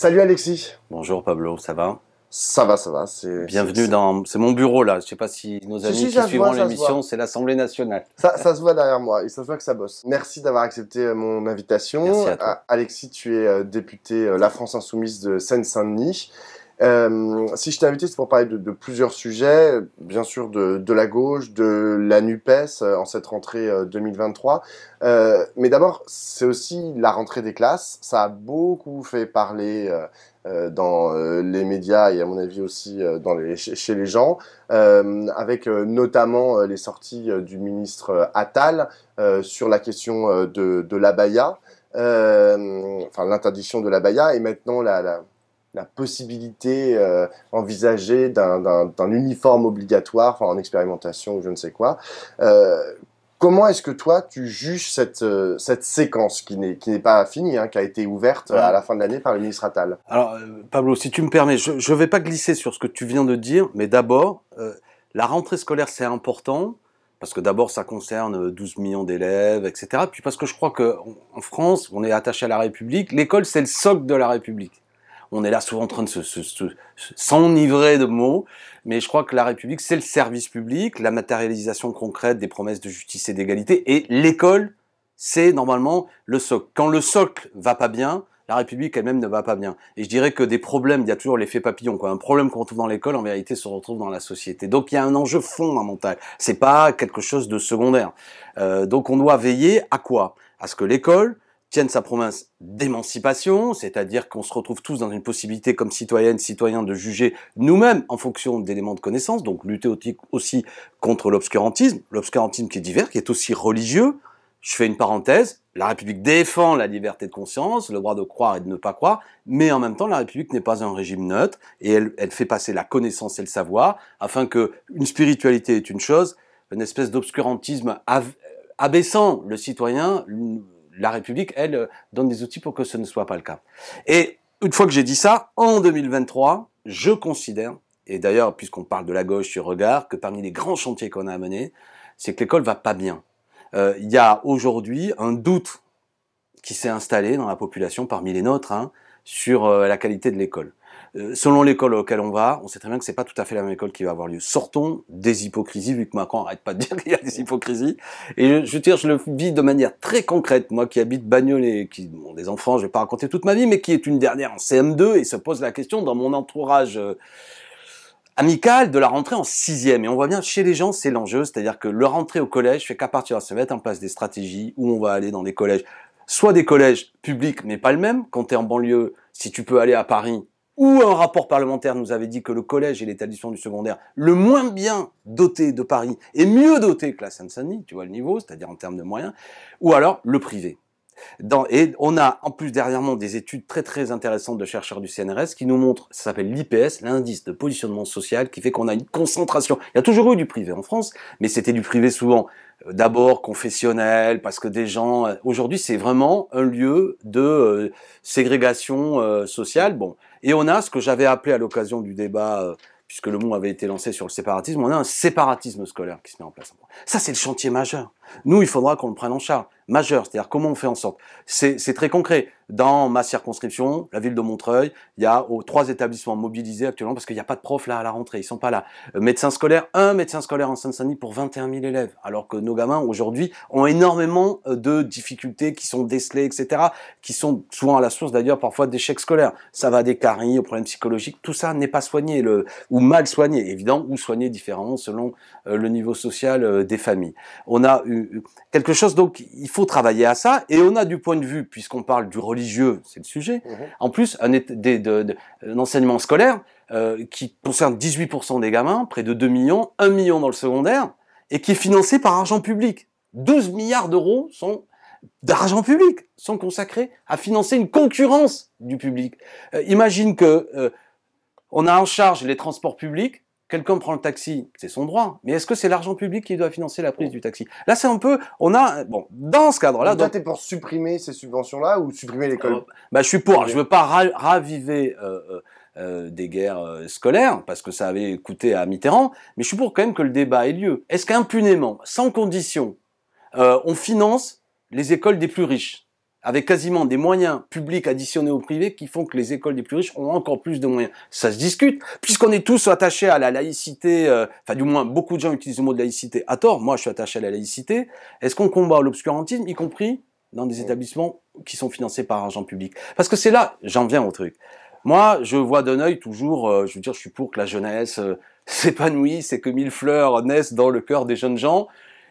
Salut Alexis. Bonjour Pablo, ça va? Ça va, ça va. Bienvenue dans... C'est mon bureau là, je sais pas si nos amis qui suivront l'émission, c'est l'Assemblée nationale. Ça se voit derrière moi et ça se voit que ça bosse. Merci d'avoir accepté mon invitation. Merci à toi. Alexis, tu es député La France Insoumise de Seine-Saint-Denis. Si je t'ai invité, c'est pour parler de plusieurs sujets, bien sûr de la gauche, de la NUPES en cette rentrée 2023. Mais d'abord, c'est aussi la rentrée des classes. Ça a beaucoup fait parler dans les médias et à mon avis aussi chez les gens, avec notamment les sorties du ministre Attal sur la question de l'abaya, enfin l'interdiction de l'abaya et maintenant la possibilité envisagée d'un uniforme obligatoire, enfin en expérimentation ou je ne sais quoi. Comment est-ce que toi tu juges cette séquence qui n'est pas finie, qui a été ouverte à la fin de l'année par le ministre Attal? Alors Pablo, si tu me permets, je vais pas glisser sur ce que tu viens de dire, mais d'abord, la rentrée scolaire c'est important, parce que d'abord ça concerne 12 millions d'élèves, etc. Puis parce que je crois qu'en France, on est attaché à la République, l'école c'est le socle de la République. On est là souvent en train de s'enivrer de mots, mais je crois que la République, c'est le service public, la matérialisation concrète des promesses de justice et d'égalité, et l'école, c'est normalement le socle. Quand le socle va pas bien, la République elle-même ne va pas bien. Et je dirais que des problèmes, il y a toujours l'effet papillon, quoi. Un problème qu'on trouve dans l'école, en vérité, se retrouve dans la société. Donc il y a un enjeu fondamental. C'est pas quelque chose de secondaire. Donc on doit veiller à quoi? À ce que l'école tienne sa promesse d'émancipation, c'est-à-dire qu'on se retrouve tous dans une possibilité comme citoyennes, citoyens de juger nous-mêmes en fonction d'éléments de connaissance, donc lutter aussi contre l'obscurantisme qui est divers, qui est aussi religieux. Je fais une parenthèse, la République défend la liberté de conscience, le droit de croire et de ne pas croire, mais en même temps la République n'est pas un régime neutre et elle fait passer la connaissance et le savoir afin que une spiritualité est une chose, une espèce d'obscurantisme abaissant le citoyen. La République, elle, donne des outils pour que ce ne soit pas le cas. Et une fois que j'ai dit ça, en 2023, je considère, et d'ailleurs, puisqu'on parle de la gauche sur Regard, que parmi les grands chantiers qu'on a à mener, c'est que l'école va pas bien. Il y a aujourd'hui un doute qui s'est installé dans la population, parmi les nôtres, sur la qualité de l'école. Selon l'école auquel on va, on sait très bien que c'est pas tout à fait la même école qui va avoir lieu. Sortons des hypocrisies, vu que Macron arrête pas de dire qu'il y a des hypocrisies. Et je veux dire, je le vis de manière très concrète. Moi qui habite Bagnolet, qui bon, des enfants, je vais pas raconter toute ma vie, mais qui est une dernière en CM2 et se pose la question dans mon entourage amical de la rentrée en 6e. Et on voit bien chez les gens, c'est l'enjeu, c'est-à-dire que le rentrée au collège fait qu'à partir de là, ça va mettre en place des stratégies où on va aller dans des collèges, soit des collèges publics, mais pas le même. Quand tu es en banlieue, si tu peux aller à Paris, où un rapport parlementaire nous avait dit que le collège et l'établissement du secondaire, le moins bien doté de Paris, est mieux doté que la Seine-Saint-Denis, tu vois le niveau, c'est-à-dire en termes de moyens, ou alors le privé. Et on a en plus derrière moi des études très très intéressantes de chercheurs du CNRS qui nous montrent, ça s'appelle l'IPS, l'indice de positionnement social, qui fait qu'on a une concentration. Il y a toujours eu du privé en France, mais c'était du privé souvent d'abord confessionnel, parce que des gens... Aujourd'hui, c'est vraiment un lieu de ségrégation sociale. Bon, et on a ce que j'avais appelé à l'occasion du débat, puisque le mot avait été lancé sur le séparatisme, on a un séparatisme scolaire qui se met en place. Ça, c'est le chantier majeur. Nous, il faudra qu'on le prenne en charge. Majeur, c'est-à-dire comment on fait en sorte. C'est très concret. Dans ma circonscription, la ville de Montreuil, il y a 3 établissements mobilisés actuellement parce qu'il n'y a pas de profs là à la rentrée, ils sont pas là. Médecin scolaire, un médecin scolaire en Seine-Saint-Denis pour 21 000 élèves, alors que nos gamins aujourd'hui ont énormément de difficultés qui sont décelées, etc., qui sont souvent à la source d'ailleurs parfois d'échecs scolaires. Ça va des caries aux problèmes psychologiques, tout ça n'est pas soigné ou mal soigné, évidemment, ou soigné différemment selon le niveau social des familles. On a eu quelque chose, donc il faut travailler à ça, et on a du point de vue, puisqu'on parle du religieux, c'est le sujet, en plus un enseignement scolaire qui concerne 18% des gamins, près de 2 millions, 1 million dans le secondaire, et qui est financé par argent public. 12 milliards d'euros d'argent public sont consacrés à financer une concurrence du public. Imagine que on a en charge les transports publics, quelqu'un prend le taxi, c'est son droit. Mais est-ce que c'est l'argent public qui doit financer la prise du taxi? Là, c'est un peu, dans ce cadre-là. Toi, t'es pour supprimer ces subventions-là ou supprimer l'école? Je suis pour. Je veux pas raviver des guerres scolaires parce que ça avait coûté à Mitterrand, mais je suis pour quand même que le débat ait lieu. Est-ce qu'impunément, sans condition, on finance les écoles des plus riches? avec quasiment des moyens publics additionnés au privé qui font que les écoles des plus riches ont encore plus de moyens. Ça se discute, puisqu'on est tous attachés à la laïcité, enfin du moins beaucoup de gens utilisent le mot de laïcité à tort, moi je suis attaché à la laïcité, est-ce qu'on combat l'obscurantisme, y compris dans des établissements qui sont financés par argent public? Parce que c'est là, j'en viens au truc. Moi, je vois d'un œil toujours, je veux dire, je suis pour que la jeunesse s'épanouisse et que mille fleurs naissent dans le cœur des jeunes gens,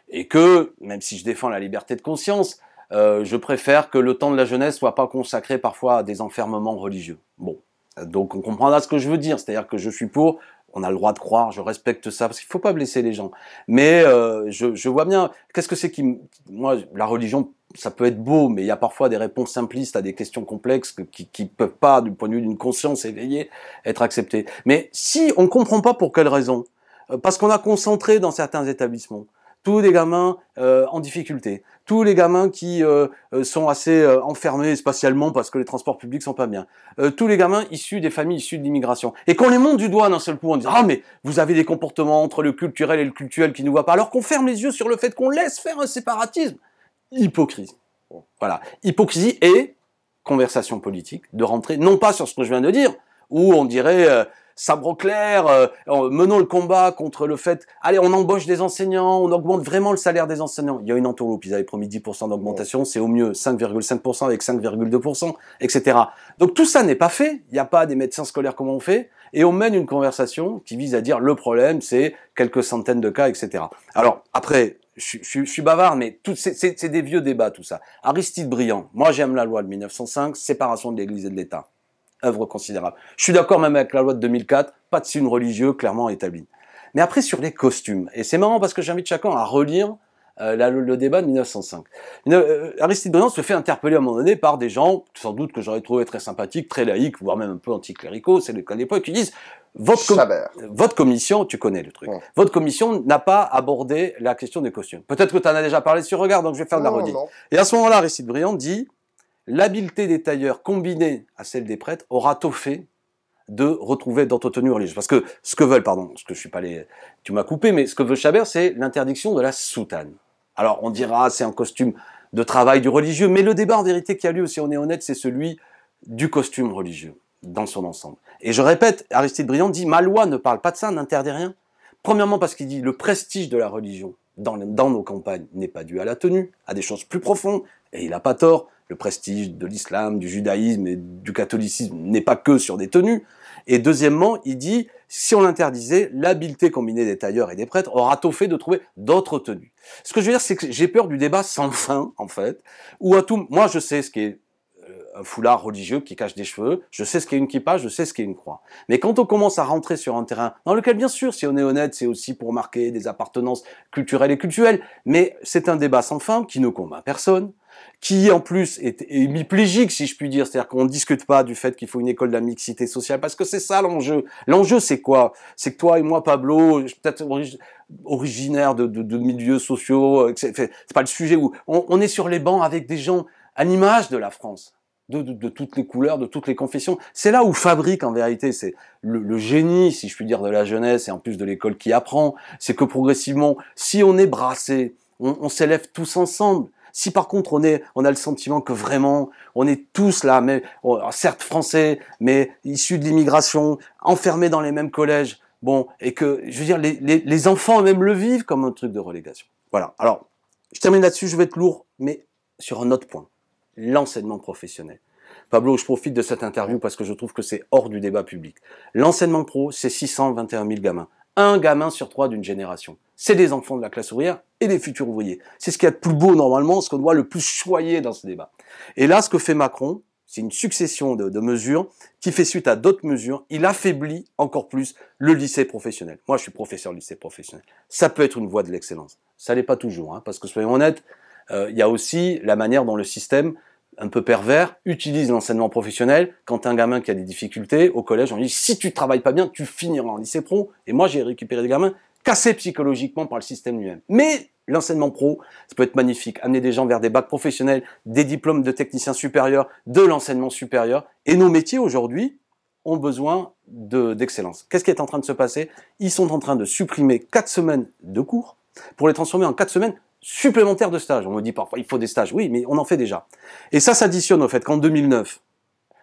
et que, même si je défends la liberté de conscience, je préfère que le temps de la jeunesse soit pas consacré parfois à des enfermements religieux. Bon, donc on comprendra ce que je veux dire, c'est-à-dire que je suis pour, on a le droit de croire, je respecte ça, parce qu'il faut pas blesser les gens. Mais je vois bien, qu'est-ce que c'est qui... Moi, la religion, ça peut être beau, mais il y a parfois des réponses simplistes à des questions complexes qui peuvent pas, du point de vue d'une conscience éveillée, être acceptées. Mais si on comprend pas pour quelle raison, parce qu'on a concentré dans certains établissements, tous les gamins en difficulté, tous les gamins qui sont assez enfermés spatialement parce que les transports publics sont pas bien, tous les gamins issus des familles issues de l'immigration, et qu'on les monte du doigt d'un seul coup en disant « Ah mais vous avez des comportements entre le culturel et le cultuel qui ne nous voient pas », alors qu'on ferme les yeux sur le fait qu'on laisse faire un séparatisme. Hypocrisie. Voilà. Hypocrisie et conversation politique, de rentrer, non pas sur ce que je viens de dire, où on dirait... sabre au clair, menons le combat contre le fait, allez, on embauche des enseignants, on augmente vraiment le salaire des enseignants. Il y a une entourloupe, ils avaient promis 10% d'augmentation, c'est au mieux 5,5% avec 5,2%, etc. Donc tout ça n'est pas fait, il n'y a pas des médecins scolaires comme on fait, et on mène une conversation qui vise à dire le problème, c'est quelques centaines de cas, etc. Alors, après, je suis bavard, mais c'est des vieux débats, tout ça. Aristide Briand, moi j'aime la loi de 1905, séparation de l'Église et de l'État. Œuvre considérable. Je suis d'accord même avec la loi de 2004, pas de signe religieux clairement établi. Mais après sur les costumes, et c'est marrant parce que j'invite chacun à relire le débat de 1905. Aristide Briand se fait interpeller à un moment donné par des gens, sans doute que j'aurais trouvé très sympathiques, très laïques, voire même un peu anticléricaux, c'est le cas de l'époque, qui disent votre commission, tu connais le truc, votre commission n'a pas abordé la question des costumes. Peut-être que tu en as déjà parlé sur Regard, donc je vais faire de la redite. Et à ce moment-là, Aristide Briand dit... L'habileté des tailleurs combinée à celle des prêtres aura tôt fait de retrouver d'autres tenues religieuses. Parce que ce que veulent, pardon, ce que je suis pas allé, tu m'as coupé, mais ce que veut Chabert, c'est l'interdiction de la soutane. Alors on dira, c'est un costume de travail du religieux, mais le débat en vérité qui a lieu, si on est honnête, c'est celui du costume religieux dans son ensemble. Et je répète, Aristide Briand dit, ma loi ne parle pas de ça, n'interdit rien. Premièrement parce qu'il dit le prestige de la religion dans nos campagnes n'est pas dû à la tenue, à des choses plus profondes, et il n'a pas tort. Le prestige de l'islam, du judaïsme et du catholicisme n'est pas que sur des tenues. Et deuxièmement, il dit, si on l'interdisait, l'habileté combinée des tailleurs et des prêtres aura tôt fait de trouver d'autres tenues. Ce que je veux dire, c'est que j'ai peur du débat sans fin, en fait, où à tout, moi je sais ce qu'est un foulard religieux qui cache des cheveux, je sais ce qu'est une kippa, je sais ce qu'est une croix. Mais quand on commence à rentrer sur un terrain dans lequel, bien sûr, si on est honnête, c'est aussi pour marquer des appartenances culturelles et cultuelles, mais c'est un débat sans fin qui ne convainc personne, qui en plus est hémiplégique, si je puis dire, c'est-à-dire qu'on ne discute pas du fait qu'il faut une école de la mixité sociale, parce que c'est ça l'enjeu. L'enjeu, c'est quoi? C'est que toi et moi, Pablo, peut-être originaire de milieux sociaux, c'est pas le sujet où on est sur les bancs avec des gens à l'image de la France. De toutes les couleurs, de toutes les confessions. C'est là où fabrique en vérité, c'est le génie, si je puis dire, de la jeunesse et en plus de l'école qui apprend, c'est que progressivement, si on est brassé, on s'élève tous ensemble. Si par contre on a le sentiment que vraiment on est tous là, mais certes français, mais issus de l'immigration, enfermés dans les mêmes collèges, bon, et que je veux dire les enfants eux-mêmes le vivent comme un truc de relégation. Voilà. Alors, je termine là-dessus, je vais être lourd, mais sur un autre point. L'enseignement professionnel. Pablo, je profite de cette interview parce que je trouve que c'est hors du débat public. L'enseignement pro, c'est 621 000 gamins. Un gamin sur 3 d'une génération. C'est des enfants de la classe ouvrière et des futurs ouvriers. C'est ce qu'il y a de plus beau normalement, ce qu'on doit le plus choyer dans ce débat. Et là, ce que fait Macron, c'est une succession de mesures qui fait suite à d'autres mesures. Il affaiblit encore plus le lycée professionnel. Moi, je suis professeur de lycée professionnel. Ça peut être une voie de l'excellence. Ça l'est pas toujours, hein, parce que soyons honnêtes, il y a aussi la manière dont le système un peu pervers, utilise l'enseignement professionnel. Quand un gamin qui a des difficultés au collège, on lui dit si tu travailles pas bien, tu finiras en lycée pro. Et moi, j'ai récupéré des gamins cassés psychologiquement par le système lui-même. Mais l'enseignement pro, ça peut être magnifique. Amener des gens vers des bacs professionnels, des diplômes de techniciens supérieurs, de l'enseignement supérieur. Et nos métiers aujourd'hui ont besoin d'excellence. Qu'est-ce qui est en train de se passer? Ils sont en train de supprimer 4 semaines de cours pour les transformer en 4 semaines supplémentaires de stages. On me dit parfois, il faut des stages. Oui, mais on en fait déjà. Et ça s'additionne au fait qu'en 2009,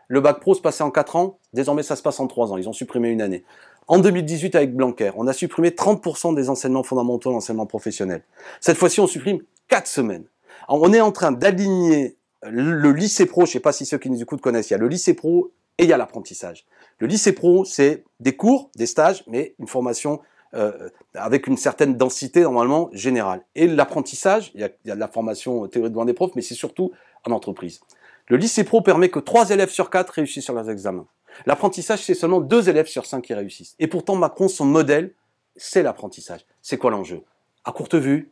le bac pro se passait en 4 ans. Désormais, ça se passe en 3 ans. Ils ont supprimé une année. En 2018, avec Blanquer, on a supprimé 30% des enseignements fondamentaux et l'enseignement professionnel. Cette fois-ci, on supprime 4 semaines. Alors, on est en train d'aligner le lycée pro, je ne sais pas si ceux qui nous écoutent connaissent, il y a le lycée pro et il y a l'apprentissage. Le lycée pro, c'est des cours, des stages, mais une formation avec une certaine densité normalement générale. Et l'apprentissage, il y a de la formation théorique devant des profs, mais c'est surtout en entreprise. Le lycée pro permet que 3 élèves sur 4 réussissent sur leurs examens. L'apprentissage, c'est seulement 2 élèves sur 5 qui réussissent. Et pourtant, Macron, son modèle, c'est l'apprentissage. C'est quoi l'enjeu? À courte vue,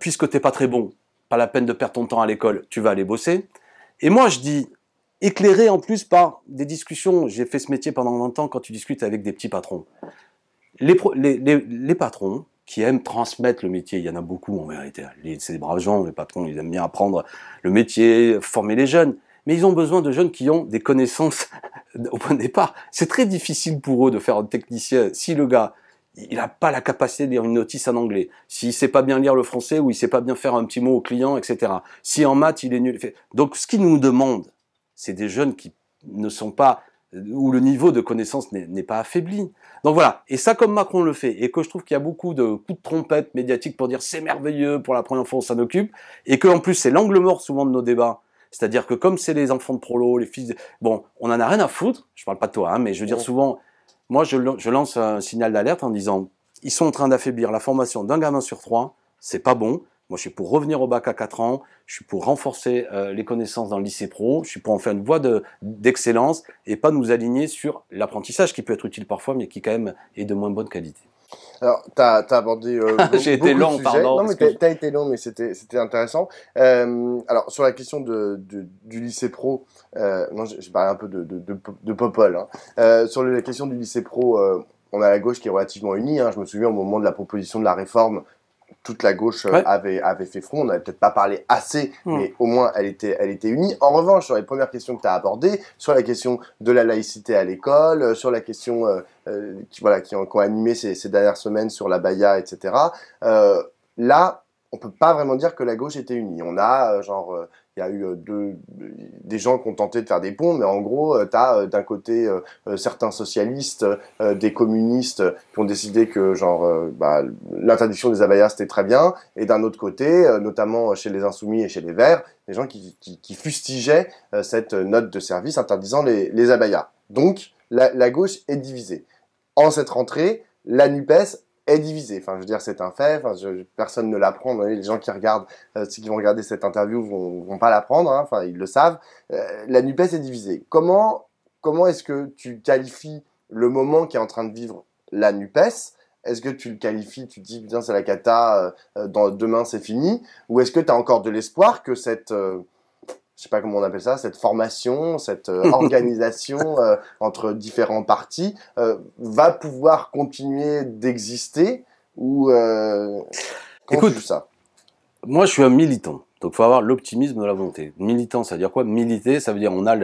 puisque t'es pas très bon, pas la peine de perdre ton temps à l'école, tu vas aller bosser. Et moi, je dis, éclairé en plus par des discussions, j'ai fait ce métier pendant longtemps quand tu discutes avec des petits patrons. Les patrons qui aiment transmettre le métier, il y en a beaucoup en vérité. C'est des braves gens, les patrons, ils aiment bien apprendre le métier, former les jeunes. Mais ils ont besoin de jeunes qui ont des connaissances au point de départ. C'est très difficile pour eux de faire un technicien. Si le gars, il n'a pas la capacité de lire une notice en anglais, s'il sait pas bien lire le français ou il sait pas bien faire un petit mot au client, etc. Si en maths, il est nul. Donc, ce qu'ils nous demandent, c'est des jeunes qui ne sont pas, où le niveau de connaissance n'est pas affaibli. Donc voilà. Et ça, comme Macron le fait, et que je trouve qu'il y a beaucoup de coups de trompette médiatiques pour dire c'est merveilleux, pour la première fois on s'en occupe, et que en plus c'est l'angle mort souvent de nos débats. C'est-à-dire que comme c'est les enfants de prolo, les fils de... Bon, on en a rien à foutre, je parle pas de toi, hein, mais je veux dire souvent, moi je lance un signal d'alerte en disant, ils sont en train d'affaiblir la formation d'un gamin sur 3, c'est pas bon. Moi je suis pour revenir au bac à 4 ans, je suis pour renforcer les connaissances dans le lycée pro, je suis pour en faire une voie d'excellence et pas nous aligner sur l'apprentissage qui peut être utile parfois, mais qui quand même est de moins bonne qualité. Alors, t'as abordé J'ai été long, pardon. Non, mais t'as été long, mais c'était intéressant. Alors, sur la question du lycée pro, non, j'ai parlé un peu de Popol. Hein. Sur la question du lycée pro, on a la gauche qui est relativement unie. Hein. Je me souviens au moment de la proposition de la réforme, toute la gauche avait fait front. On n'avait peut-être pas parlé assez, mais au moins elle était unie. En revanche, sur les premières questions que tu as abordées, sur la question de la laïcité à l'école, sur la question qui ont animé ces dernières semaines sur la baya, etc. Là, on peut pas vraiment dire que la gauche était unie. On a il y a eu des gens qui ont tenté de faire des ponts, mais en gros, tu as d'un côté certains socialistes, des communistes qui ont décidé que l'interdiction des abayas c'était très bien, et d'un autre côté, notamment chez les Insoumis et chez les Verts, des gens qui fustigeaient cette note de service interdisant les abayas. Donc, la gauche est divisée. En cette rentrée, la NUPES est divisée. Enfin, je veux dire, c'est un fait. Enfin, personne ne l'apprend. Les gens qui regardent, ceux qui vont regarder cette interview vont pas l'apprendre. Hein. Enfin, ils le savent. La NUPES est divisée. Comment est-ce que tu qualifies le moment qu'est en train de vivre la NUPES? Est-ce que tu le qualifies, tu te dis, putain, c'est la cata, demain c'est fini? Ou est-ce que tu as encore de l'espoir que cette... je sais pas comment on appelle ça, cette formation, cette organisation entre différents partis va pouvoir continuer d'exister ou écoute, ça? Moi je suis un militant, donc il faut avoir l'optimisme de la volonté. Militant, ça veut dire quoi? Militer, ça veut dire on a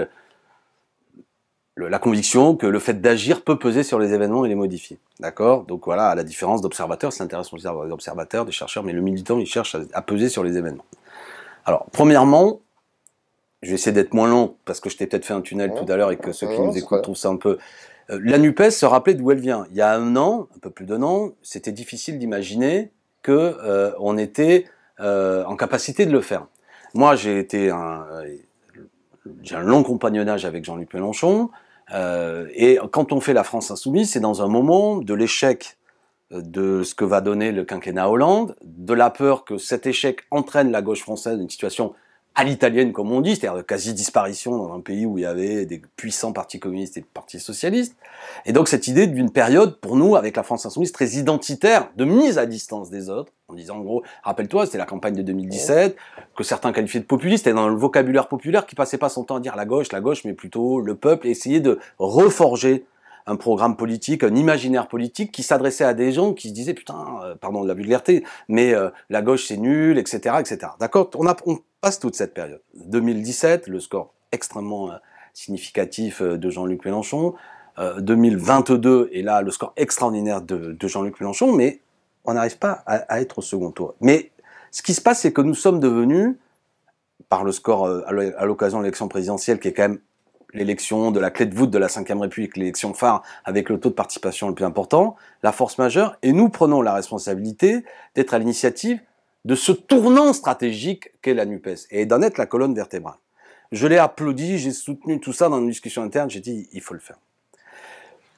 la conviction que le fait d'agir peut peser sur les événements et les modifier. D'accord? Donc voilà, à la différence d'observateurs, c'est intéressant de dire des observateurs, des chercheurs, mais le militant, il cherche à peser sur les événements. Alors, premièrement, je vais essayer d'être moins long, parce que je t'ai peut-être fait un tunnel tout à l'heure et que ceux qui nous écoutent trouvent ça un peu... la NUPES se rappelait d'où elle vient. Il y a un an, un peu plus d'un an, c'était difficile d'imaginer que on était en capacité de le faire. Moi, j'ai un long compagnonnage avec Jean-Luc Mélenchon, et quand on fait la France Insoumise, c'est dans un moment de l'échec de ce que va donner le quinquennat Hollande, de la peur que cet échec entraîne la gauche française dans une situation à l'italienne, comme on dit, c'est-à-dire de quasi-disparition dans un pays où il y avait des puissants partis communistes et partis socialistes. Et donc cette idée d'une période, pour nous, avec la France Insoumise, très identitaire, de mise à distance des autres, en disant en gros, rappelle-toi, c'était la campagne de 2017, que certains qualifiaient de populiste, et dans le vocabulaire populaire qui passait pas son temps à dire la gauche, mais plutôt le peuple, et essayer de reforger un programme politique, un imaginaire politique qui s'adressait à des gens qui se disaient putain, pardon de la vulgarité, mais la gauche c'est nul, etc., etc. D'accord, on passe toute cette période. 2017, le score extrêmement significatif de Jean-Luc Mélenchon. 2022, et là le score extraordinaire de Jean-Luc Mélenchon, mais on n'arrive pas à être au second tour. Mais Ce qui se passe, c'est que nous sommes devenus, par le score à l'occasion de l'élection présidentielle, qui est quand même l'élection de la clé de voûte de la Ve République, l'élection phare avec le taux de participation le plus important, la force majeure, et nous prenons la responsabilité d'être à l'initiative de ce tournant stratégique qu'est la NUPES, et d'en être la colonne vertébrale. Je l'ai applaudi, j'ai soutenu tout ça dans une discussion interne, j'ai dit, il faut le faire.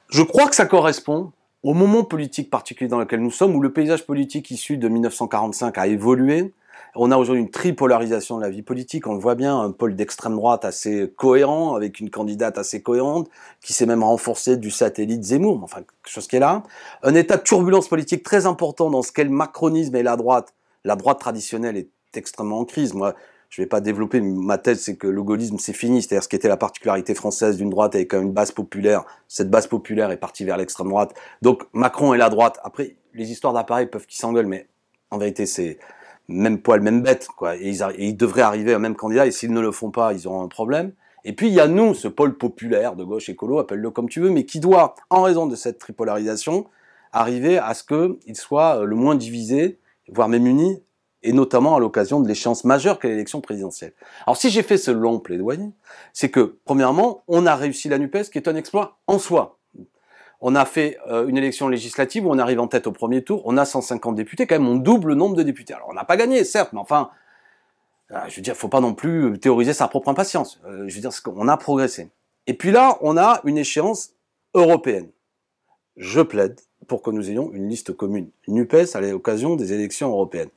Je crois que ça correspond au moment politique particulier dans lequel nous sommes, où le paysage politique issu de 1945 a évolué. On a aujourd'hui une tripolarisation de la vie politique, on le voit bien, un pôle d'extrême droite assez cohérent, avec une candidate assez cohérente, qui s'est même renforcée du satellite Zemmour, enfin, quelque chose qui est là. Un état de turbulence politique très important dans ce qu'est le macronisme et la droite. La droite traditionnelle est extrêmement en crise. Moi, je vais pas développer, ma thèse, c'est que le gaullisme, c'est fini. C'est-à-dire ce qui était la particularité française d'une droite avec une base populaire. Cette base populaire est partie vers l'extrême droite. Donc, Macron et la droite. Après, les histoires d'appareils peuvent qu'ils s'engueulent, mais en vérité, c'est même poil, même bête, quoi. Et ils devraient arriver à un même candidat, et s'ils ne le font pas, ils auront un problème. Et puis, il y a nous, ce pôle populaire de gauche écolo, appelle-le comme tu veux, mais qui doit, en raison de cette tripolarisation, arriver à ce qu'il soit le moins divisé, voire même uni, et notamment à l'occasion de l'échéance majeure qu'est l'élection présidentielle. Alors si j'ai fait ce long plaidoyer, c'est que, premièrement, on a réussi la NUPES, qui est un exploit en soi. On a fait une élection législative où on arrive en tête au premier tour, on a 150 députés, quand même on double le nombre de députés. Alors on n'a pas gagné, certes, mais enfin, je veux dire, faut pas non plus théoriser sa propre impatience. Je veux dire, on a progressé. Et puis là, on a une échéance européenne. Je plaide pour que nous ayons une liste commune NUPES à l'occasion des élections européennes.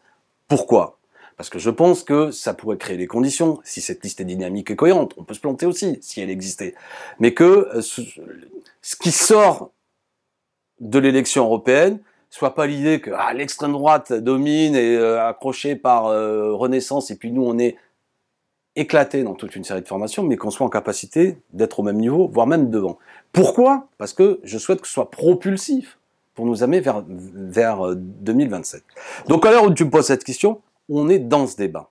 Pourquoi ? Parce que je pense que ça pourrait créer les conditions, si cette liste est dynamique et cohérente, on peut se planter aussi, si elle existait, mais que ce qui sort de l'élection européenne soit pas l'idée que l'extrême droite domine et accrochée par Renaissance, et puis nous on est éclatés dans toute une série de formations, mais qu'on soit en capacité d'être au même niveau, voire même devant. Pourquoi ? Parce que je souhaite que ce soit propulsif pour nous amener vers 2027. Donc à l'heure où tu me poses cette question, on est dans ce débat.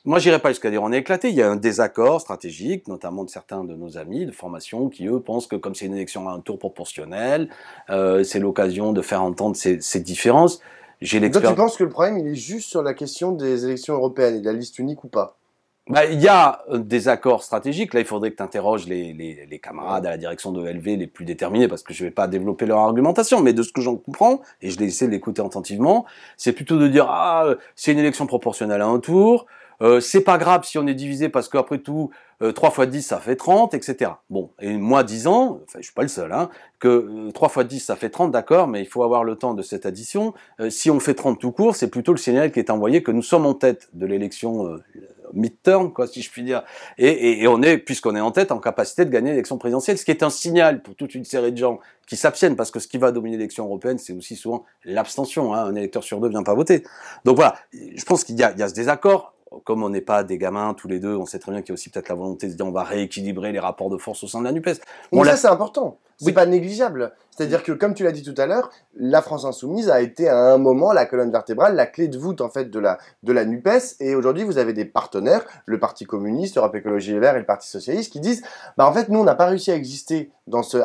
Moi, j'irai pas jusqu'à dire on est éclaté. Il y a un désaccord stratégique, notamment de certains de nos amis de formation, qui eux pensent que comme c'est une élection à un tour proportionnel, c'est l'occasion de faire entendre ces différences. J'ai l'expérience. Donc tu penses que le problème, il est juste sur la question des élections européennes, et de la liste unique ou pas ? Il y a des accords stratégiques. Là, il faudrait que tu interroges les camarades à la direction de LV les plus déterminés, parce que je vais pas développer leur argumentation, mais de ce que j'en comprends, et je l'ai essayé de l'écouter attentivement, c'est plutôt de dire c'est une élection proportionnelle à un tour, c'est pas grave si on est divisé, parce qu'après tout, 3 fois 10, ça fait 30, etc. Bon, et moi disant, enfin je suis pas le seul, que 3 fois 10, ça fait 30, d'accord, mais il faut avoir le temps de cette addition. Si on fait 30 tout court, c'est plutôt le signal qui est envoyé que nous sommes en tête de l'élection midterm, quoi, si je puis dire. Et on est, puisqu'on est en tête, en capacité de gagner l'élection présidentielle, ce qui est un signal pour toute une série de gens qui s'abstiennent, parce que ce qui va dominer l'élection européenne, c'est aussi souvent l'abstention. Un électeur sur deux vient pas voter. Donc voilà, je pense qu'il y a ce désaccord. Comme on n'est pas des gamins tous les deux, on sait très bien qu'il y a aussi peut-être la volonté de se dire on va rééquilibrer les rapports de force au sein de la NUPES. Mais ça, c'est important. C'est pas négligeable. C'est-à-dire que, comme tu l'as dit tout à l'heure, la France Insoumise a été à un moment la colonne vertébrale, la clé de voûte en fait de la NUPES. Et aujourd'hui, vous avez des partenaires, le Parti communiste, Europe Écologie Les Verts et le Parti socialiste, qui disent en fait, nous, on n'a pas réussi à exister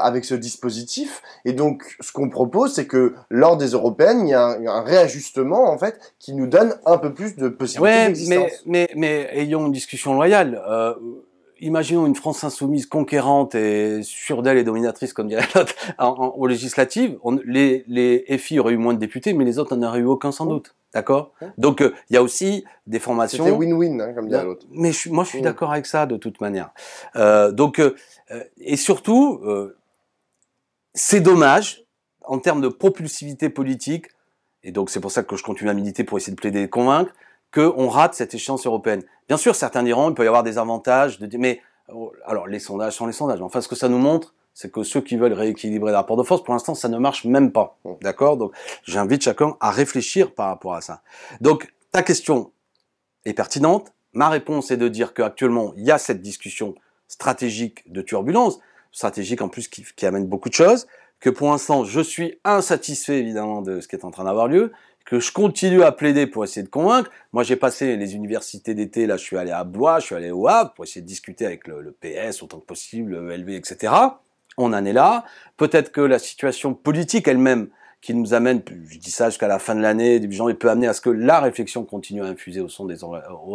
avec ce dispositif. Et donc, ce qu'on propose, c'est que lors des européennes, il y a un réajustement en fait qui nous donne un peu plus de possibilités d'existence. Mais ayons une discussion loyale. Imaginons une France insoumise conquérante et sûre d'elle et dominatrice, comme dirait l'autre, aux législatives. Les FI auraient eu moins de députés, mais les autres n'en auraient eu aucun sans doute. D'accord ? Donc, il y a aussi des formations... C'était win-win, comme dirait l'autre. Mais moi, je suis d'accord avec ça, de toute manière. Et surtout, c'est dommage, en termes de propulsivité politique, et donc c'est pour ça que je continue à militer pour essayer de plaider et de convaincre, qu'on rate cette échéance européenne. Bien sûr, certains diront, il peut y avoir des avantages, mais alors les sondages sont les sondages. Enfin, ce que ça nous montre, c'est que ceux qui veulent rééquilibrer les rapports de force, pour l'instant, ça ne marche même pas. D'accord ? Donc, j'invite chacun à réfléchir par rapport à ça. Donc, ta question est pertinente. Ma réponse est de dire qu'actuellement, il y a cette discussion stratégique de turbulence, stratégique en plus qui amène beaucoup de choses, que pour l'instant, je suis insatisfait évidemment de ce qui est en train d'avoir lieu, que je continue à plaider pour essayer de convaincre. Moi, j'ai passé les universités d'été, là, je suis allé à Blois, je suis allé au Havre pour essayer de discuter avec le PS autant que possible, le LV, etc. On en est là. Peut-être que la situation politique elle-même, qui nous amène, je dis ça jusqu'à la fin de l'année, début janvier, peut amener à ce que la réflexion continue à infuser au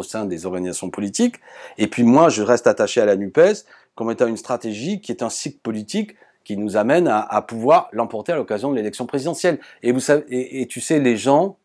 sein des organisations politiques. Et puis moi, je reste attaché à la NUPES comme étant une stratégie qui est un cycle politique qui nous amène à pouvoir l'emporter à l'occasion de l'élection présidentielle. Et vous savez, et tu sais, les gens,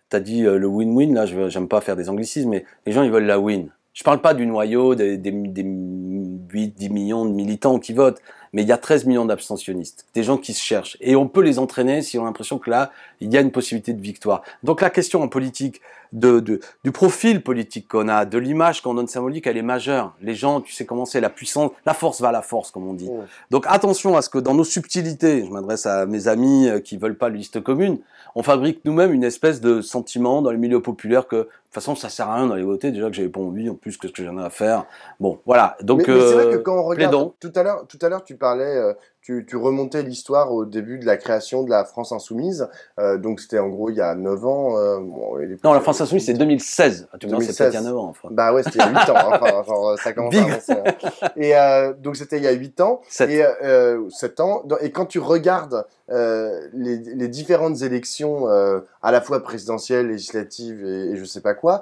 t'as dit le win-win, là, j'aime pas faire des anglicismes, mais les gens, ils veulent la win. Je parle pas du noyau des 8-10 millions de militants qui votent, mais il y a 13 millions d'abstentionnistes, des gens qui se cherchent. Et on peut les entraîner si on a l'impression que là, il y a une possibilité de victoire. Donc la question en politique, du profil politique qu'on a, de l'image qu'on donne symbolique, elle est majeure. Les gens, tu sais comment c'est, la puissance, la force va à la force, comme on dit. Ouais. Donc attention à ce que dans nos subtilités, je m'adresse à mes amis qui veulent pas de liste commune, on fabrique nous-mêmes une espèce de sentiment dans les milieux populaires que de toute façon ça sert à rien d'aller voter, déjà que j'avais pas envie, en plus que ce que j'en ai à faire. Bon, voilà. Donc mais c'est vrai que quand on regarde, tout à l'heure tu parlais, tu remontais l'histoire au début de la création de la France Insoumise, donc c'était en gros il y a 9 ans. Non, la France Insoumise c'est 2016. Tu me dis c'est peut-être il y a 9 ans. Enfin. Bah ouais, c'était il y a 8 ans. Enfin, genre ça commence à avancer. Et donc c'était il y a 8 ans. 7. Et 7 ans. Et quand tu regardes les différentes élections, à la fois présidentielles, législatives et je sais pas quoi.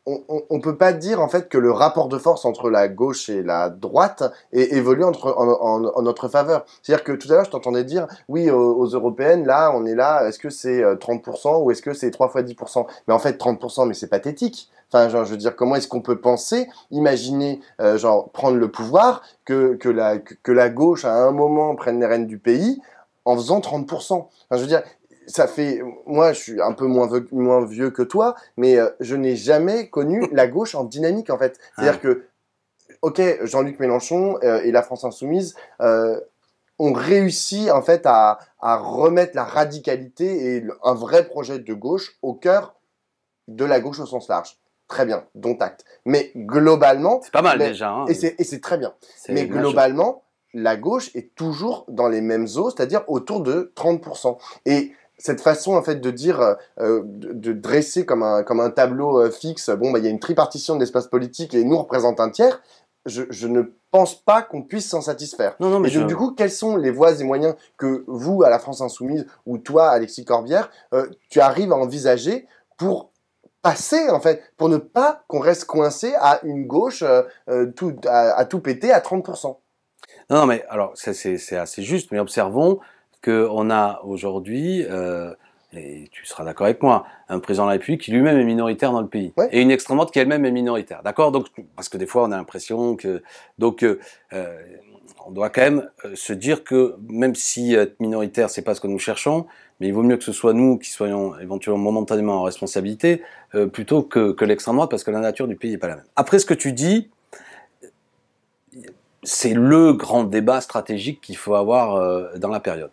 On peut pas dire en fait que le rapport de force entre la gauche et la droite évolue en notre faveur. C'est-à-dire que tout à l'heure je t'entendais dire oui aux européennes là on est là, est-ce que c'est 30% ou est-ce que c'est 3 fois 10%? Mais en fait 30% mais c'est pathétique. Enfin genre je veux dire comment est-ce qu'on peut imaginer genre prendre le pouvoir que la gauche à un moment prenne les rênes du pays en faisant 30%. Enfin, je veux dire ça fait, moi, je suis un peu moins vieux que toi, mais je n'ai jamais connu la gauche en dynamique, en fait. C'est-à-dire que, ok, Jean-Luc Mélenchon et la France Insoumise ont réussi, en fait, à remettre la radicalité et un vrai projet de gauche au cœur de la gauche au sens large. Très bien, dont acte. Mais globalement... C'est pas mal déjà. Hein, et c'est très bien. Mais globalement, la gauche est toujours dans les mêmes eaux, c'est-à-dire autour de 30%. Et cette façon en fait de dire, de dresser comme un tableau fixe, bon bah il y a une tripartition de l'espace politique et nous représente un tiers, je ne pense pas qu'on puisse s'en satisfaire. Non, mais du coup, quelles sont les voies et moyens que vous, à la France Insoumise, ou toi, Alexis Corbière, tu arrives à envisager pour passer en fait, pour ne pas qu'on reste coincé à une gauche à tout péter à 30%. Non, mais alors c'est assez juste, mais observons qu'on a aujourd'hui, et tu seras d'accord avec moi, un président de la République qui lui-même est minoritaire dans le pays, ouais. Et une extrême droite qui elle-même est minoritaire, d'accord? Donc parce que des fois on a l'impression que on doit quand même se dire que même si être minoritaire c'est pas ce que nous cherchons, mais il vaut mieux que ce soit nous qui soyons éventuellement momentanément en responsabilité plutôt que l'extrême droite parce que la nature du pays est pas la même. Après ce que tu dis, c'est le grand débat stratégique qu'il faut avoir dans la période.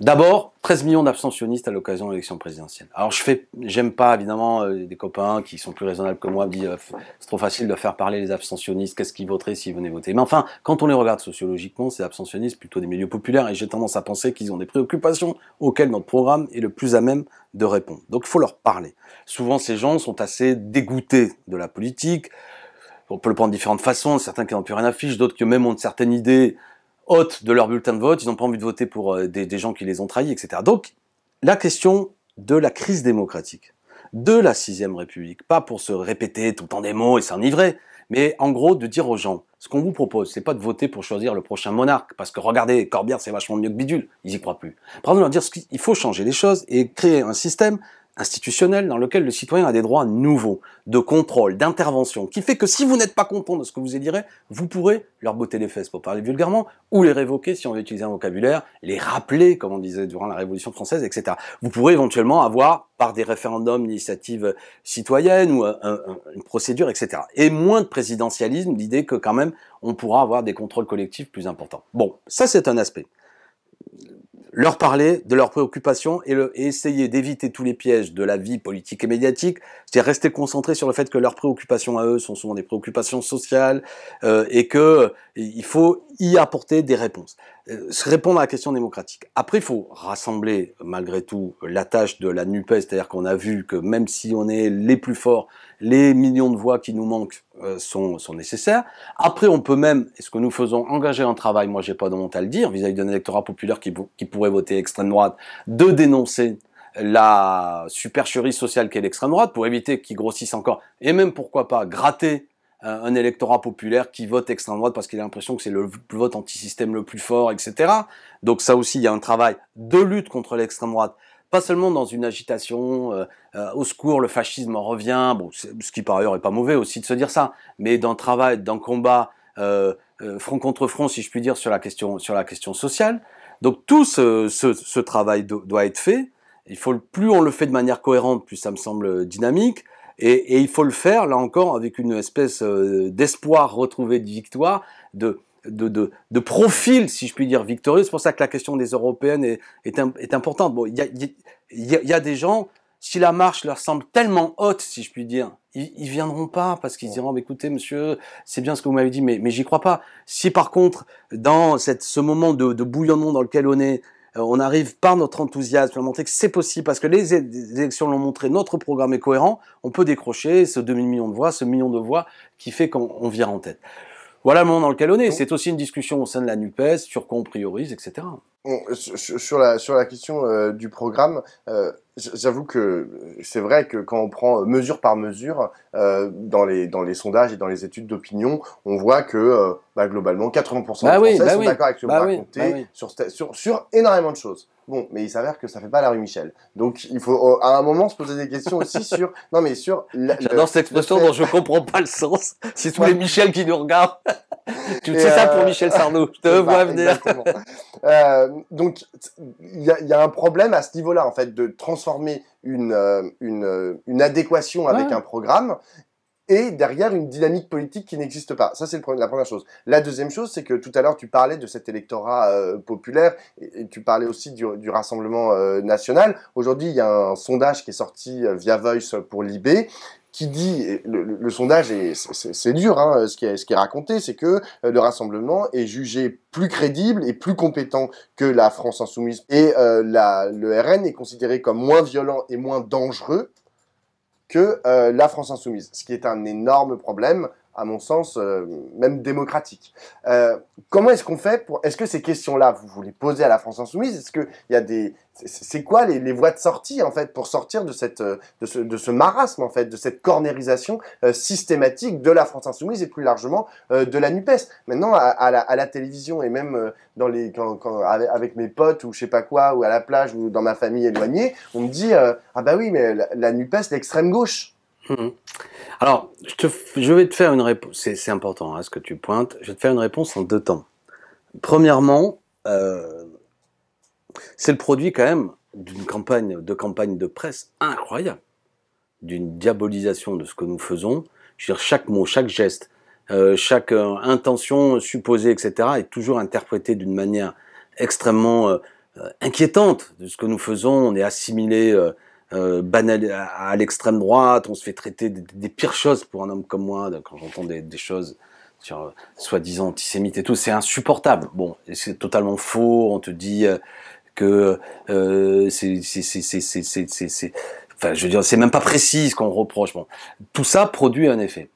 D'abord, 13 millions d'abstentionnistes à l'occasion de l'élection présidentielle. Alors j'aime pas évidemment des copains qui sont plus raisonnables que moi me disent c'est trop facile de faire parler les abstentionnistes, qu'est-ce qu'ils voteraient s'ils venaient voter. Mais enfin, quand on les regarde sociologiquement, ces abstentionnistes plutôt des milieux populaires et j'ai tendance à penser qu'ils ont des préoccupations auxquelles notre programme est le plus à même de répondre. Donc il faut leur parler. Souvent ces gens sont assez dégoûtés de la politique. On peut le prendre de différentes façons, certains qui n'ont plus rien à fiche, d'autres qui même ont une certaine idée haute de leur bulletin de vote, ils n'ont pas envie de voter pour des gens qui les ont trahis, etc. Donc, la question de la crise démocratique, de la 6ème République, pas pour se répéter tout le temps des mots et s'enivrer, mais en gros de dire aux gens, ce qu'on vous propose, c'est pas de voter pour choisir le prochain monarque, parce que regardez, Corbière c'est vachement mieux que Bidule, ils y croient plus. Par exemple, leur dire qu'il faut changer les choses et créer un système institutionnel dans lequel le citoyen a des droits nouveaux, de contrôle, d'intervention, qui fait que si vous n'êtes pas content de ce que vous édirez, vous pourrez leur botter les fesses pour parler vulgairement, ou les révoquer si on veut utiliser un vocabulaire, les rappeler, comme on disait durant la Révolution française, etc. Vous pourrez éventuellement avoir, par des référendums d'initiative citoyenne ou une procédure, etc. Et moins de présidentialisme, l'idée que quand même on pourra avoir des contrôles collectifs plus importants. Bon, ça c'est un aspect. Leur parler de leurs préoccupations et essayer d'éviter tous les pièges de la vie politique et médiatique, c'est-à-dire rester concentré sur le fait que leurs préoccupations à eux sont souvent des préoccupations sociales et que il faut y apporter des réponses, se répondre à la question démocratique. Après, il faut rassembler malgré tout la tâche de la NUPES, c'est-à-dire qu'on a vu que même si on est les plus forts, les millions de voix qui nous manquent sont nécessaires. Après, on peut même, et ce que nous faisons, engager un travail, moi j'ai pas de honte à le dire, vis-à-vis d'un électorat populaire qui pourrait voter extrême droite, de dénoncer la supercherie sociale qu'est l'extrême droite pour éviter qu'il grossisse encore, et même pourquoi pas gratter un électorat populaire qui vote extrême droite parce qu'il a l'impression que c'est le vote anti-système le plus fort, etc. Donc ça aussi, il y a un travail de lutte contre l'extrême droite, pas seulement dans une agitation, au secours, le fascisme revient, bon, ce qui par ailleurs est pas mauvais aussi de se dire ça, mais d'un travail, d'un combat front contre front, si je puis dire, sur la question sociale. Donc tout ce travail doit être fait. Plus on le fait de manière cohérente, plus ça me semble dynamique. Et il faut le faire, là encore, avec une espèce d'espoir retrouvé de victoire, de profil, si je puis dire, victorieux. C'est pour ça que la question des européennes est importante. Bon, il y a des gens, si la marche leur semble tellement haute, si je puis dire, ils viendront pas parce qu'ils diront, écoutez, monsieur, c'est bien ce que vous m'avez dit, mais j'y crois pas. Si par contre, dans ce moment de bouillonnement dans lequel on arrive par notre enthousiasme à montrer que c'est possible, parce que les élections l'ont montré, notre programme est cohérent, on peut décrocher ce demi-million de voix, ce million de voix qui fait qu'on vire en tête. Voilà le monde dans lequel on est. C'est aussi une discussion au sein de la NUPES sur quoi on priorise, etc. Sur la question du programme, j'avoue que c'est vrai que quand on prend mesure par mesure dans les sondages et dans les études d'opinion, on voit que globalement 80% des Français sont d'accord avec ce que vous racontez sur énormément de choses. Bon, mais il s'avère que ça fait pas la rue Michel. Donc il faut à un moment se poser des questions aussi sur j'adore cette expression dont je comprends pas le sens. C'est tous les Michel qui nous regardent. Tu sais ça pour Michel Sardou, je te vois venir. Donc il y a un problème à ce niveau-là en fait de transformer une adéquation avec un programme et derrière une dynamique politique qui n'existe pas. Ça, c'est la première chose. La deuxième chose, c'est que tout à l'heure, tu parlais de cet électorat populaire et tu parlais aussi du Rassemblement national. Aujourd'hui, il y a un sondage qui est sorti via Voice pour Libé qui dit, le sondage, c'est dur, hein, ce qui est raconté, c'est que le Rassemblement est jugé plus crédible et plus compétent que la France Insoumise. Et le RN est considéré comme moins violent et moins dangereux que la France Insoumise, ce qui est un énorme problème, à mon sens, même démocratique. Comment est-ce qu'on fait est-ce que ces questions-là, vous les posez à la France Insoumise? Est-ce qu'il y a c'est quoi les voies de sortie, en fait, pour sortir de ce marasme, en fait, de cette cornérisation systématique de la France Insoumise et plus largement de la NUPES? Maintenant, à la télévision et même avec mes potes ou je sais pas quoi, ou à la plage ou dans ma famille éloignée, on me dit ah bah oui, mais la NUPES, l'extrême gauche. Alors, je vais te faire une réponse, c'est important ce que tu pointes, je vais te faire une réponse en 2 temps. Premièrement, c'est le produit quand même d'une campagne de presse incroyable, d'une diabolisation de ce que nous faisons. Je veux dire, chaque mot, chaque geste, chaque intention supposée, etc., est toujours interprétée d'une manière extrêmement inquiétante de ce que nous faisons. On est assimilé banal à l'extrême droite, on se fait traiter des pires choses pour un homme comme moi, quand j'entends des choses sur soi-disant antisémites et tout, c'est insupportable. Bon, c'est totalement faux, on te dit que enfin, je veux dire, c'est même pas précis ce qu'on reproche. Bon, tout ça produit un effet,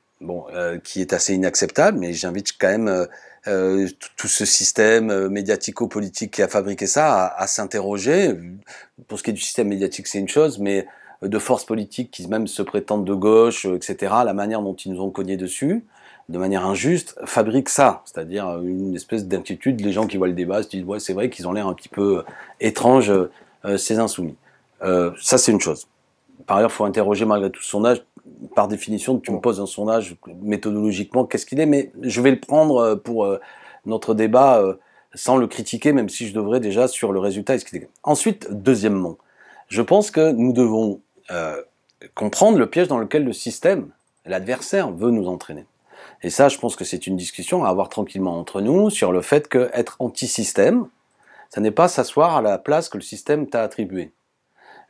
qui est assez inacceptable, mais j'invite quand même tout ce système médiatico-politique qui a fabriqué ça à s'interroger. Pour ce qui est du système médiatique, c'est une chose, mais de forces politiques qui même se prétendent de gauche, etc., la manière dont ils nous ont cogné dessus, de manière injuste, fabrique ça, c'est-à-dire une espèce d'inquiétude. Les gens qui voient le débat se disent ouais, c'est vrai qu'ils ont l'air un petit peu étranges, ces insoumis. Ça, c'est une chose. Par ailleurs, il faut interroger malgré tout ce sondage. Par définition, tu me poses un sondage méthodologiquement, qu'est-ce qu'il est? Mais je vais le prendre pour notre débat sans le critiquer, même si je devrais déjà sur le résultat. Ensuite, deuxièmement, je pense que nous devons comprendre le piège dans lequel le système, l'adversaire, veut nous entraîner. Et ça, je pense que c'est une discussion à avoir tranquillement entre nous sur le fait qu'être anti-système, ça n'est pas s'asseoir à la place que le système t'a attribuée.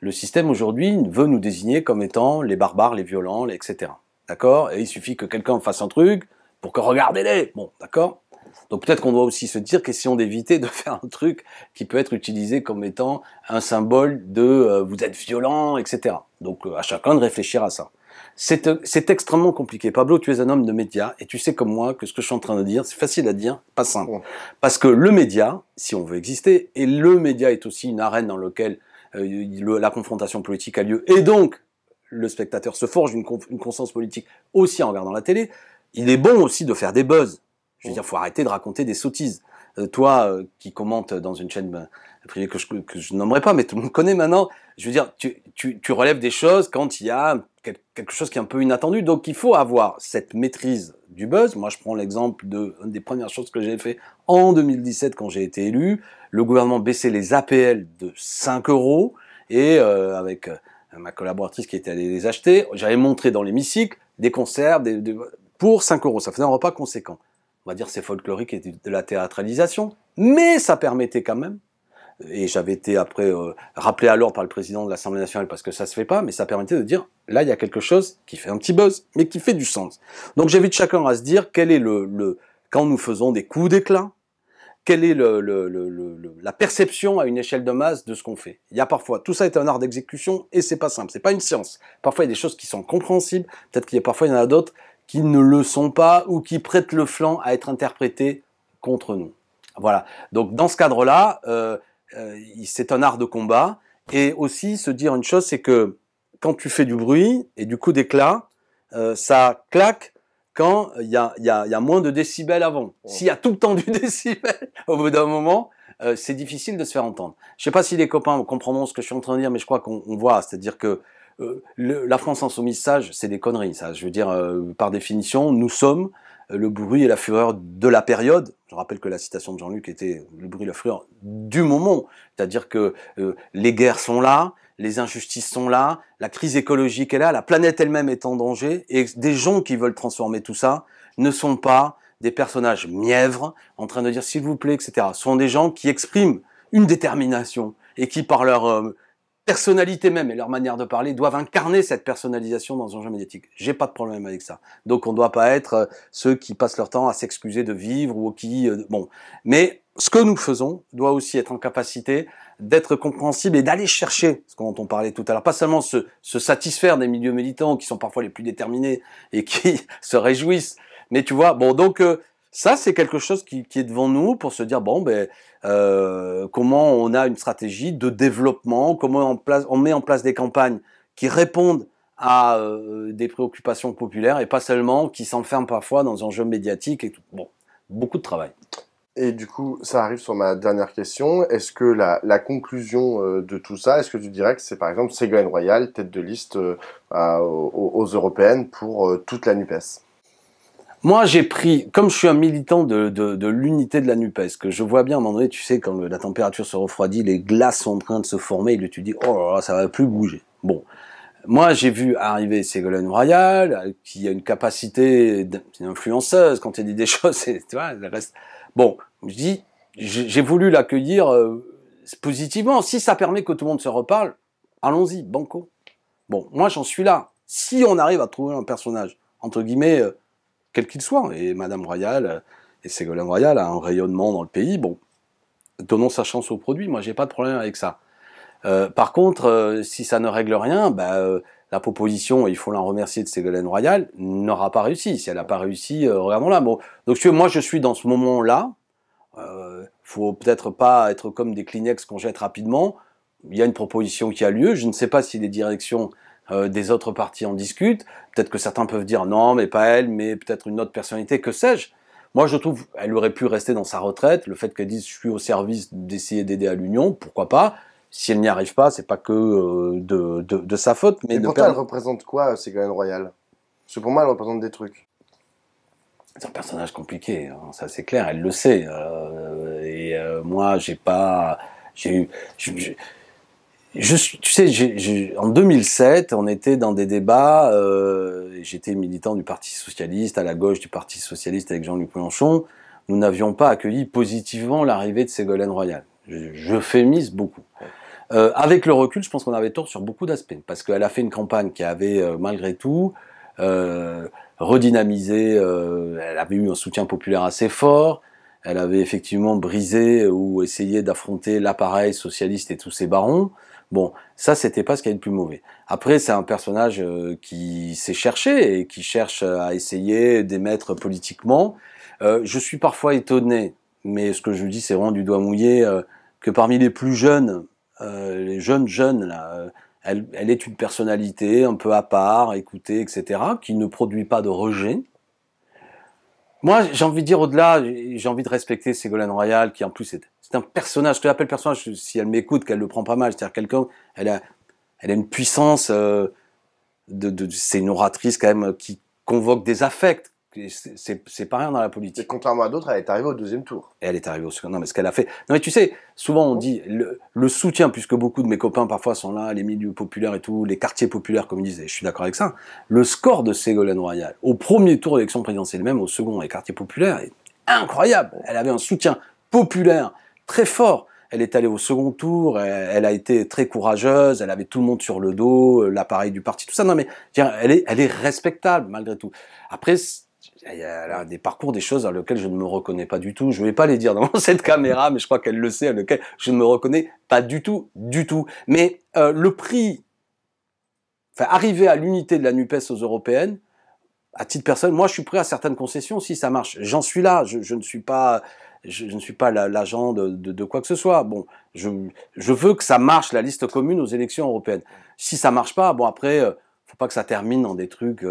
Le système aujourd'hui veut nous désigner comme étant les barbares, les violents, etc. D'accord? Et il suffit que quelqu'un fasse un truc pour que regardez-les. Bon, d'accord? Donc peut-être qu'on doit aussi se dire qu'essayons d'éviter de faire un truc qui peut être utilisé comme étant un symbole de vous êtes violent, etc. Donc à chacun de réfléchir à ça. C'est extrêmement compliqué. Pablo, tu es un homme de médias et tu sais comme moi que ce que je suis en train de dire, c'est facile à dire, pas simple. Parce que le média, si on veut exister, et le média est aussi une arène dans laquelle la confrontation politique a lieu, et donc le spectateur se forge une conscience politique aussi en regardant la télé, il est bon aussi de faire des buzz. Je veux dire, faut arrêter de raconter des sottises. Toi, qui commentes dans une chaîne privée que je nommerai pas, mais tout le monde connaît maintenant, je veux dire, tu relèves des choses quand il y a quelque chose qui est un peu inattendu. Donc, il faut avoir cette maîtrise du buzz. Moi, je prends l'exemple une des premières choses que j'ai fait en 2017 quand j'ai été élu. Le gouvernement baissait les APL de 5 € et avec ma collaboratrice qui était allée les acheter, j'avais montré dans l'hémicycle des concerts pour 5 €. Ça faisait un repas conséquent. On va dire c'est folklorique et de la théâtralisation, mais ça permettait quand même, et j'avais été après rappelé à l'ordre par le président de l'Assemblée nationale parce que ça se fait pas, mais ça permettait de dire, là il y a quelque chose qui fait un petit buzz, mais qui fait du sens. Donc j'invite chacun à se dire, quel est quand nous faisons des coups d'éclat, quelle est la perception à une échelle de masse de ce qu'on fait. Il y a parfois, tout ça est un art d'exécution et c'est pas simple, c'est pas une science. Parfois il y a des choses qui sont compréhensibles, peut-être qu'il y a parfois il y en a d'autres qui ne le sont pas ou qui prêtent le flanc à être interprétés contre nous. Voilà. Donc dans ce cadre-là, c'est un art de combat et aussi se dire une chose, c'est que quand tu fais du bruit et du coup d'éclat, ça claque quand il y a moins de décibels avant. S'il y a tout le temps du décibel, au bout d'un moment, c'est difficile de se faire entendre. Je sais pas si les copains comprendront ce que je suis en train de dire, mais je crois qu'on voit, c'est-à-dire que la France insoumise sage, c'est des conneries, ça. Je veux dire, par définition, nous sommes le bruit et la fureur de la période. Je rappelle que la citation de Jean-Luc était le bruit et la fureur du moment. C'est-à-dire que les guerres sont là, les injustices sont là, la crise écologique est là, la planète elle-même est en danger, et des gens qui veulent transformer tout ça ne sont pas des personnages mièvres en train de dire s'il vous plaît, etc. Ce sont des gens qui expriment une détermination et qui, par leur personnalité même et leur manière de parler, doivent incarner cette personnalisation dans un jeu médiatique. J'ai pas de problème avec ça. Donc on ne doit pas être ceux qui passent leur temps à s'excuser de vivre ou qui... bon. Mais ce que nous faisons doit aussi être en capacité d'être compréhensible et d'aller chercher ce dont on parlait tout à l'heure. Pas seulement se satisfaire des milieux militants qui sont parfois les plus déterminés et qui se réjouissent. Mais tu vois, bon, donc ça c'est quelque chose qui est devant nous pour se dire, bon, ben... comment on a une stratégie de développement, comment on met en place des campagnes qui répondent à des préoccupations populaires et pas seulement qui s'enferment parfois dans un jeu médiatique et tout. Bon, beaucoup de travail. Et du coup, ça arrive sur ma dernière question. Est-ce que la conclusion de tout ça, est-ce que tu dirais que c'est par exemple Ségolène Royal, tête de liste aux européennes pour toute la NUPES? Moi, j'ai pris, comme je suis un militant de l'unité de la NUPES, que je vois bien à un moment donné, tu sais, quand la température se refroidit, les glaces sont en train de se former, et tu dis, oh là là, ça va plus bouger. Bon. Moi, j'ai vu arriver Ségolène Royal, qui a une capacité d'influenceuse, quand elle dit des choses, tu vois, elle reste... Bon, je dis, j'ai voulu l'accueillir positivement. Si ça permet que tout le monde se reparle, allons-y, banco. Bon, moi, j'en suis là. Si on arrive à trouver un personnage, entre guillemets, quel qu'il soit, et Madame Royal et Ségolène Royal a un rayonnement dans le pays, bon, donnons sa chance au produit, moi j'ai pas de problème avec ça. Par contre, si ça ne règle rien, la proposition, il faut l'en remercier, de Ségolène Royal, n'aura pas réussi. Si elle n'a pas réussi, regardons-la. Bon, donc moi je suis dans ce moment-là, faut peut-être pas être comme des Kleenex qu'on jette rapidement, il y a une proposition qui a lieu, je ne sais pas si les directions des autres partis en discutent. Peut-être que certains peuvent dire non, mais pas elle, mais peut-être une autre personnalité, que sais-je. Moi, je trouve qu'elle aurait pu rester dans sa retraite. Le fait qu'elle dise je suis au service d'essayer d'aider à l'Union, pourquoi pas. Si elle n'y arrive pas, c'est pas que de sa faute. Mais et pourtant, elle représente quoi, Ségolène Royal? Parce que pour moi, elle représente des trucs. C'est un personnage compliqué, hein, ça c'est clair, elle le sait. Moi, j'ai pas... tu sais, en 2007, on était dans des débats, j'étais militant du Parti Socialiste, à la gauche du Parti Socialiste avec Jean-Luc Mélenchon, nous n'avions pas accueilli positivement l'arrivée de Ségolène Royal. J'euphémise beaucoup. Avec le recul, je pense qu'on avait tort sur beaucoup d'aspects, parce qu'elle a fait une campagne qui avait, malgré tout, redynamisé, elle avait eu un soutien populaire assez fort, elle avait effectivement brisé ou essayé d'affronter l'appareil socialiste et tous ses barons. Bon, ça, c'était pas ce qu'il y a de plus mauvais. Après, c'est un personnage qui s'est cherché et qui cherche à essayer d'émettre politiquement. Je suis parfois étonné, mais ce que je dis, c'est vraiment du doigt mouillé, que parmi les plus jeunes, les jeunes, là, elle est une personnalité un peu à part, écoutée, etc., qui ne produit pas de rejet. Moi, j'ai envie de dire au-delà, j'ai envie de respecter Ségolène Royal, qui en plus c'est un personnage, ce que j'appelle personnage, si elle m'écoute, qu'elle le prend pas mal, c'est-à-dire quelqu'un, elle a une puissance, c'est une oratrice quand même qui convoque des affects. C'est pas rien dans la Et politique. contrairement à d'autres, elle est arrivée au deuxième tour. Et elle est arrivée au second. Non, mais ce qu'elle a fait. Non, mais tu sais, souvent on dit le soutien, puisque beaucoup de mes copains parfois sont là, les milieux populaires et tout, les quartiers populaires, comme ils disent, et je suis d'accord avec ça. Le score de Ségolène Royal au premier tour d'élection présidentielle, même au second, les quartiers populaires, est incroyable. Elle avait un soutien populaire très fort. Elle est allée au second tour, elle a été très courageuse, elle avait tout le monde sur le dos, l'appareil du parti, tout ça. Non, mais elle est respectable malgré tout. Après, il y a là des parcours, des choses dans lesquelles je ne me reconnais pas du tout. Je ne vais pas les dire dans cette caméra, mais je crois qu'elle le sait, à lequel je ne me reconnais pas du tout, du tout. Mais le prix, enfin, arriver à l'unité de la NUPES aux européennes, à titre personnel, moi je suis prêt à certaines concessions si ça marche. J'en suis là, je ne suis pas... Je ne suis pas l'agent de quoi que ce soit. Bon, je veux que ça marche, la liste commune aux élections européennes. Si ça marche pas, bon après, faut pas que ça termine dans des trucs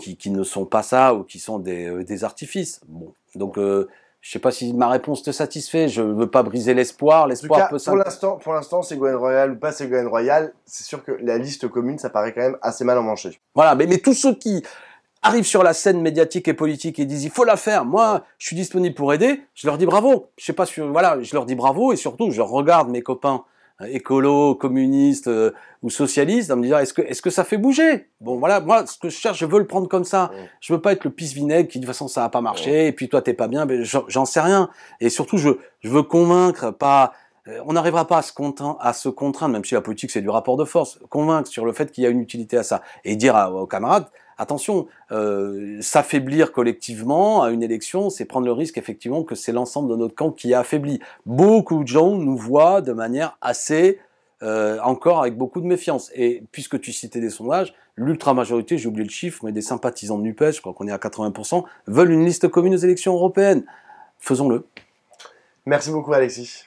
qui ne sont pas ça ou qui sont des artifices. Bon, donc je sais pas si ma réponse te satisfait. Je veux pas briser l'espoir. L'espoir peut pour l'instant, Ségolène Royal ou pas Ségolène Royal, c'est sûr que la liste commune, ça paraît quand même assez mal emmanché. Voilà, mais tous ceux qui arrivent sur la scène médiatique et politique et disent il faut la faire, moi je suis disponible pour aider, je leur dis bravo. Je sais pas si voilà, je leur dis bravo et surtout je regarde mes copains écolos, communistes ou socialistes à me dire est-ce que ça fait bouger. Bon voilà, moi ce que je cherche, je veux le prendre comme ça. Je veux pas être le pisse-vinaigre qui de toute façon ça va pas marcher et puis toi t'es pas bien, mais j'en sais rien. Et surtout je veux convaincre, pas on n'arrivera pas à se contraindre, même si la politique c'est du rapport de force, convaincre sur le fait qu'il y a une utilité à ça et dire aux camarades attention, s'affaiblir collectivement à une élection, c'est prendre le risque effectivement que c'est l'ensemble de notre camp qui est affaibli. Beaucoup de gens nous voient de manière assez, encore avec beaucoup de méfiance. Et puisque tu citais des sondages, l'ultra-majorité, j'ai oublié le chiffre, mais des sympathisants de NUPES, je crois qu'on est à 80%, veulent une liste commune aux élections européennes. Faisons-le. Merci beaucoup, Alexis.